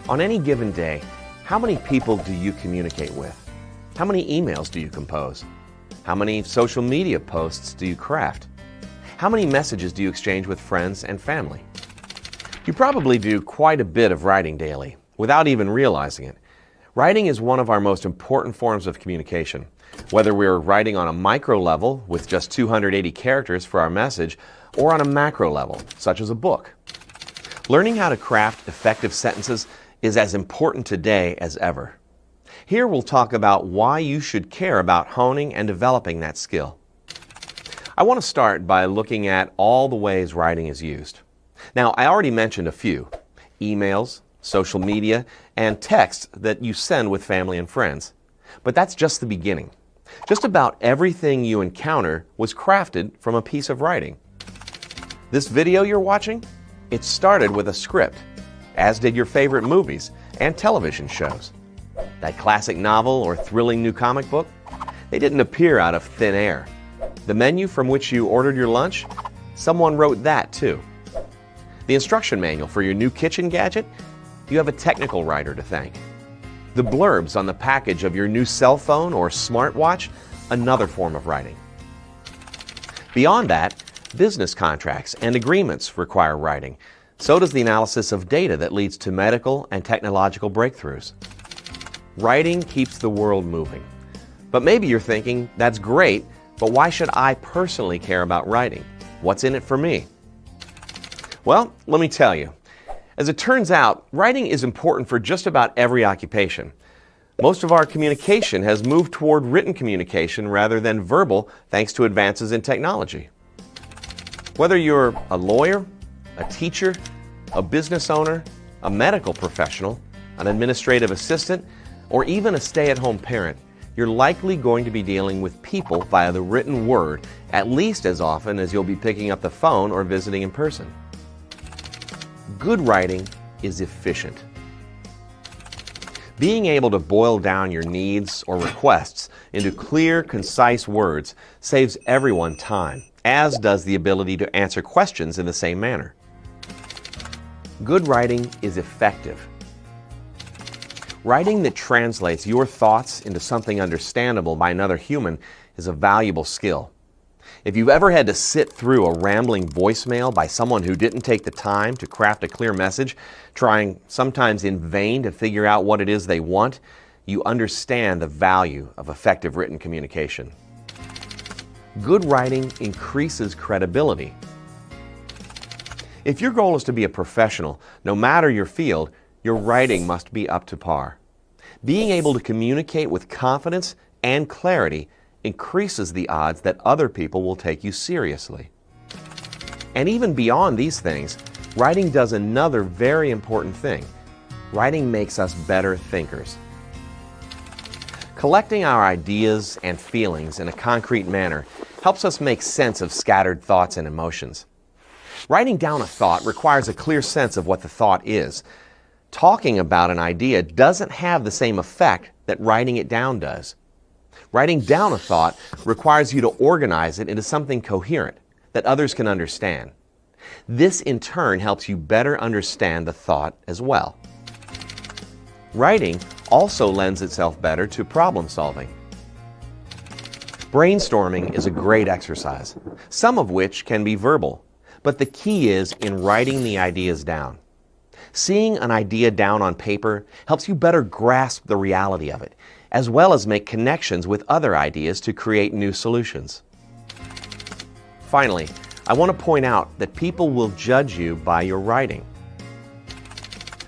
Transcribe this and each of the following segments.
On any given day, how many people do you communicate with? How many emails do you compose? How many social media posts do you craft? How many messages do you exchange with friends and family? You probably do quite a bit of writing daily, without even realizing it. Writing is one of our most important forms of communication. Whether we're writing on a micro level with just 280 characters for our message, or on a macro level, such as a book. Learning how to craft effective sentences is as important today as ever. Here we'll talk about why you should care about honing and developing that skill. I want to start by looking at all the ways writing is used. Now, I already mentioned a few: emails, social media, and texts that you send with family and friends. But that's just the beginning. Just about everything you encounter was crafted from a piece of writing. This video you're watching, it started with a script, as did your favorite movies and television shows. That classic novel or thrilling new comic book, they didn't appear out of thin air. The menu from which you ordered your lunch, someone wrote that too. The instruction manual for your new kitchen gadget, you have a technical writer to thank. The blurbs on the package of your new cell phone or smartwatch, another form of writing. Beyond that, business contracts and agreements require writing. So does the analysis of data that leads to medical and technological breakthroughs. Writing keeps the world moving. But maybe you're thinking, that's great, but why should I personally care about writing? What's in it for me? Well, let me tell you. As it turns out, writing is important for just about every occupation. Most of our communication has moved toward written communication rather than verbal, thanks to advances in technology. Whether you're a lawyer, a teacher, a business owner, a medical professional, an administrative assistant, or even a stay-at-home parent, you're likely going to be dealing with people via the written word at least as often as you'll be picking up the phone or visiting in person. Good writing is efficient. Being able to boil down your needs or requests into clear, concise words saves everyone time, as does the ability to answer questions in the same manner. Good writing is effective. Writing that translates your thoughts into something understandable by another human is a valuable skill. If you've ever had to sit through a rambling voicemail by someone who didn't take the time to craft a clear message, trying sometimes in vain to figure out what it is they want, you understand the value of effective written communication. Good writing increases credibility. If your goal is to be a professional, no matter your field, your writing must be up to par. Being able to communicate with confidence and clarity increases the odds that other people will take you seriously. And even beyond these things, writing does another very important thing. Writing makes us better thinkers. Collecting our ideas and feelings in a concrete manner helps us make sense of scattered thoughts and emotions. Writing down a thought requires a clear sense of what the thought is. Talking about an idea doesn't have the same effect that writing it down does. Writing down a thought requires you to organize it into something coherent that others can understand. This in turn helps you better understand the thought as well. Writing also lends itself better to problem solving. Brainstorming is a great exercise, some of which can be verbal, but the key is in writing the ideas down. Seeing an idea down on paper helps you better grasp the reality of it, as well as make connections with other ideas to create new solutions. Finally, I want to point out that people will judge you by your writing.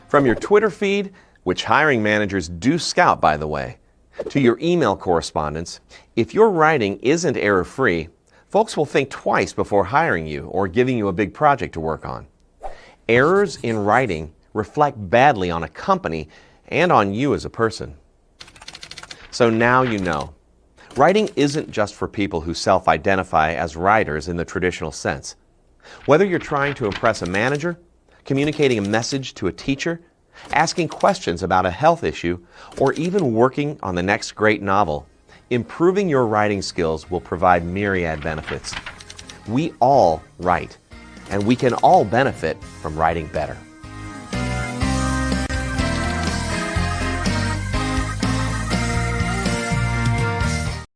From your Twitter feed, which hiring managers do scout, by the way, to your email correspondence, if your writing isn't error-free, folks will think twice before hiring you or giving you a big project to work on. Errors in writing reflect badly on a company and on you as a person. So now you know. Writing isn't just for people who self-identify as writers in the traditional sense. Whether you're trying to impress a manager, communicating a message to a teacher, asking questions about a health issue, or even working on the next great novel, improving your writing skills will provide myriad benefits. We all write, and we can all benefit from writing better.